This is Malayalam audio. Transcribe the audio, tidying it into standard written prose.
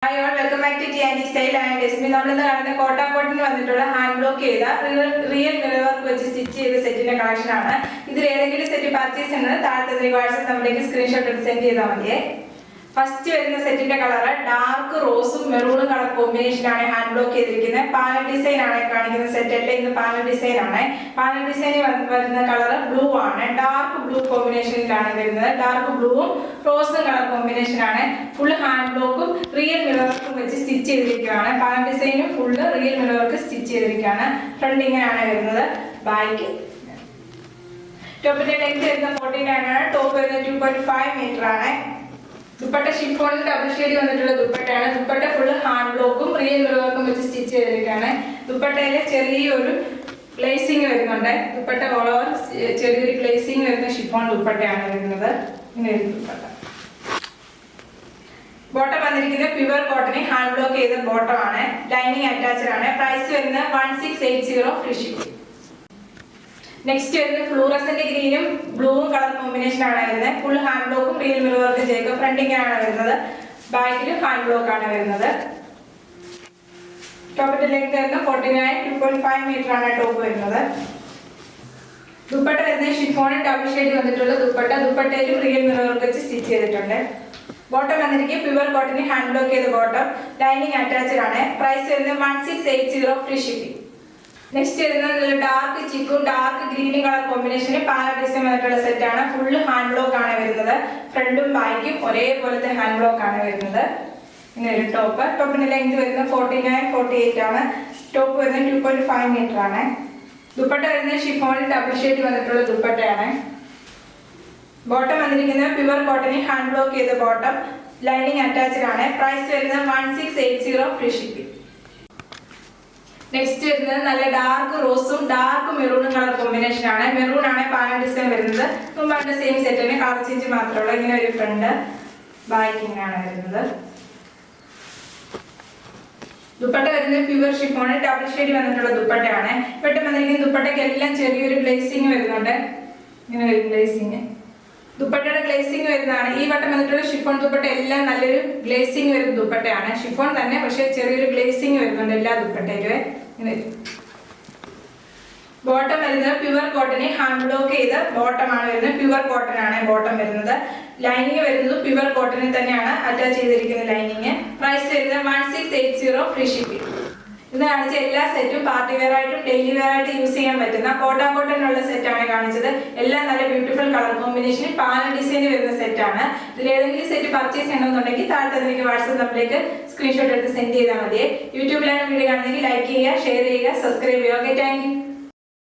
Hi all, welcome back to TNT Style and Desmi. നമ്മൾ ഇന്ന് കാണുന്ന കോട്ട കോട്ടന് വന്നിട്ടുള്ള ഹാൻഡ് ബ്ലോക്ക് ചെയ്ത റിയൽ മിറർ വർക്ക് വെച്ച് സ്റ്റിച്ച് ചെയ്ത സെറ്റിന്റെ കളക്ഷൻ ആണ്. ഇതിൽ ഏതെങ്കിലും സെറ്റ് പർച്ചേസ് ചെയ്യുന്നത് താഴത്തെ വാട്സ്ആപ്പ് നമ്പറിലേക്ക് സ്ക്രീൻഷോട്ട് എടുത്ത് സെൻഡ് ചെയ്താൽ മതിയേ. ഫസ്റ്റ് വരുന്ന സെറ്റിന്റെ കളർ ഡാർക്ക് റോസും മെറൂണും കളർ കോമ്പിനേഷനാണ് ഹാൻഡ് ബ്ലോക്ക് ചെയ്തിരിക്കുന്നത്. പാനൽ ഡിസൈൻ ആണ് കാണിക്കുന്ന സെറ്റ് അല്ലേ, ഇത് പാനൽ ഡിസൈൻ ആണ്. പാനൽ ഡിസൈനിൽ വരുന്ന കളർ ബ്ലൂ ആണ്, ഡാർക്ക് ബ്ലൂ കോമ്പിനേഷനിലാണ് വരുന്നത്. ഡാർക്ക് ബ്ലൂവും റോസും കളർ കോമ്പിനേഷൻ ആണ്. ഫുൾ ഹാൻഡ് ബ്ലോക്കും റിയൽ മിറർക്കും വെച്ച് സ്റ്റിച്ച് ചെയ്തിരിക്കുകയാണ്. പാനൽ ഡിസൈനും ഫുള്ള് റിയൽ മിറർക്ക് സ്റ്റിച്ച് ചെയ്തിരിക്കുകയാണ്. ഫ്രണ്ട് ഇങ്ങനെയാണ് വരുന്നത്. ബാക്ക് ടോപ്പിന്റെ ലെങ്ത് വരുന്ന 49 ആണ്. ടോപ്പ് വരുന്നത് 2.5 മീറ്റർ ആണ്. ദുപ്പട്ട ഷിഫോണിൽ ഡബിൾ ഷെയ്ഡ് വന്നിട്ടുള്ള ദുപ്പട്ടയാണ്. ദുപ്പട്ട ഫുള്ള് ഹാൻഡ് ബ്ലോക്കും റിയൽ മിറർക്കും വെച്ച് സ്റ്റിച്ച് ചെയ്തിരിക്കുകയാണ്. ദുപ്പട്ടയിൽ ചെറിയൊരു ഗ്ലേസിംഗ് വരുന്നുണ്ട്. ദുപ്പട്ട ഓൾ ഓവർ ചെറിയൊരു ഗ്ലേസിംഗ് വരുന്ന ഷിഫോൺ ദുപ്പട്ടയാണ് വരുന്നത്. ഇങ്ങനെ ഒരു ദുപ്പട്ട. ബോട്ടം വന്നിരിക്കുന്നത് പ്യുവർ കോട്ടൺ ഹാൻഡ് ബ്ലോക്ക് ചെയ്ത ബോട്ടം ആണ്. ലൈനിങ് അറ്റാച്ച്ഡ് ആണ്. പ്രൈസ് വരുന്നത് 1680 ഫ്രീ ഷിപ്പിംഗ്. നെക്സ്റ്റ് വരുന്നത് ഫ്ലൂറസന്റ് ഗ്രീനും ബ്ലൂവും കളർ കോമ്പിനേഷൻ ആണ് വരുന്നത്. ഫുൾ ഹാൻഡ് ബ്ലോക്കും റിയൽ മിറർ വർക്ക് ചെയ്ത് ഫ്രണ്ടിങ്ങാണ് വരുന്നത്. ബാക്കിലും ഹാൻഡ് ബ്ലോക്ക് ആണ് വരുന്നത്. ടോപ്പിന്റെ ലെങ്ത് വരുന്നത് 49 2.5 മീറ്റർ ആണ് ടോപ്പ് വരുന്നത്. ദുപ്പട്ട വരുന്നത് ഷിഫോണിൽ ഡബിൾ ഷെയ്ഡ് വന്നിട്ടുള്ള ദുപ്പട്ട. ദുപ്പട്ടയിലും റിയൽ മിറർ വർക്ക് വെച്ച് സ്റ്റിച്ച് ചെയ്തിട്ടുണ്ട്. ബോട്ടം വന്നിരിക്കും പ്യുവർ കോട്ടൺ ഹാൻഡ് ബ്ലോക്ക് ചെയ്ത ബോട്ടം. ലൈനിങ് അറ്റാച്ച്ഡ് ആണ്. പ്രൈസ് വരുന്നത് 1680 ഫ്രീ ഷിപ്പിംഗ്. നെക്സ്റ്റ് വരുന്നത് ഡാർക്ക് ചിക്കും ഡാർക്ക് ഗ്രീനും കളർ കോമ്പിനേഷനിൽ പാനൽ ഡിസൈൻ വന്നിട്ടുള്ള സെറ്റ് ആണ്. ഫുള്ള് ഹാൻഡ് ബ്ലോക്ക് ആണ് വരുന്നത്. ഫ്രണ്ടും ബാക്കും ഒരേപോലത്തെ ഹാൻഡ് ബ്ലോക്ക് ആണ് വരുന്നത്. ഇങ്ങനെ ഒരു ടോപ്പ്. ടോപ്പിന്റെ ലെങ്ത് വരുന്നത് 49 48 ആണ്. ടോപ്പ് വരുന്നത് 2.5 മീറ്റർ ആണ്. ദുപ്പട്ട വരുന്നത് ഷിഫോണിൽ ഡബിൾ ഷെയ്ഡ് വന്നിട്ടുള്ള ദുപ്പട്ടയാണ്. ബോട്ടം വന്നിരിക്കുന്നത് പ്യുവർ കോട്ടൺ ഹാൻഡ് ബ്ലോക്ക് ചെയ്ത ബോട്ടം. ലൈനിങ് അറ്റാച്ച്ഡ് ആണ്. പ്രൈസ് വരുന്നത് 1680 ഫ്രീ ഷിപ്പിംഗ്. നെക്സ്റ്റ് വരുന്നത് നല്ല ഡാർക്ക് റോസും ഡാർക്ക് മെറൂണും കളർ കോമ്പിനേഷൻ ആണ്. മെറൂൺ ആണ് പാനൽ ഡിസൈൻ വരുന്നത്. മുമ്പാണ്ട് സെയിം സെറ്റിന് കളർ ചേഞ്ച് മാത്രമേ ഉള്ളൂ. ഇങ്ങനെ ഒരു ഫ്രണ്ട് ബാക്ക് ഇങ്ങനെയാണ് വരുന്നത്. ദുപ്പട്ട വരുന്നത് പ്യുവർ ഷിഫോൺ ഡബിൾ ഷെയ്ഡ് വന്നിട്ടുള്ള ദുപ്പട്ടയാണ്. പെട്ടെന്ന് വന്നിരിക്കുന്ന ദുപ്പട്ടയ്ക്ക് എല്ലാം ചെറിയൊരു ഗ്ലേസിങ് വരുന്നുണ്ട്. ഇങ്ങനെ ഒരു ഗ്ലേസിങ് ദുപ്പട്ടയുടെ ഗ്ലേസിങ് വരുന്നതാണ്. ഈ വട്ടം വന്നിട്ടുള്ള ഷിഫോൺ ദുപ്പട്ട എല്ലാം നല്ലൊരു ഗ്ലേസിങ് വരുന്ന ദുപ്പട്ടയാണ്. ഷിഫോൺ തന്നെ പക്ഷെ ചെറിയൊരു ഗ്ലേസിങ് വരുന്നുണ്ട് എല്ലാ ദുപ്പട്ടയിലും. ഇങ്ങനെ ബോട്ടം വരുന്നത് പ്യുവർ കോട്ടൺ ഹാൻഡ് ബ്ലോക്ക് ചെയ്ത ബോട്ടം ആണ് വരുന്നത്. പ്യുവർ കോട്ടൺ ആണ് ബോട്ടം വരുന്നത്. ലൈനിങ് വരുന്നത് പ്യുവർ കോട്ടണിൽ തന്നെയാണ് അറ്റാച്ച് ചെയ്തിരിക്കുന്ന ലൈനിങ്. പ്രൈസ് വരുന്നത് 1680 ഫ്രീ ഷിപ്പിംഗ്. ഇത് കാണിച്ച എല്ലാ സെറ്റും പാർട്ടി വെയർ ആയിട്ടും ഡെയിലി വെയർ ആയിട്ട് യൂസ് ചെയ്യാൻ പറ്റുന്ന കോട്ടനുള്ള സെറ്റാണ് കാണിച്ചത്. എല്ലാം നല്ല ബ്യൂട്ടിഫുൾ കളർ കോമ്പിനേഷനിൽ പാനൽ ഡിസൈൻ വരുന്ന സെറ്റാണ്. ഇതിൽ ഏതെങ്കിലും സെറ്റ് പർച്ചേസ് ചെയ്യണമെന്നുണ്ടെങ്കിൽ താഴത്തെ വാട്സ്ആപ്പ് നമ്പറിലേക്ക് സ്ക്രീൻഷോട്ട് എടുത്ത് സെൻഡ് ചെയ്താൽ മതി. യൂട്യൂബിലാണ് വീഡിയോ കാണുന്നെങ്കിൽ ലൈക്ക് ചെയ്യുക, ഷെയർ ചെയ്യുക, സബ്സ്ക്രൈബ് ചെയ്യുക. Okay, thank you.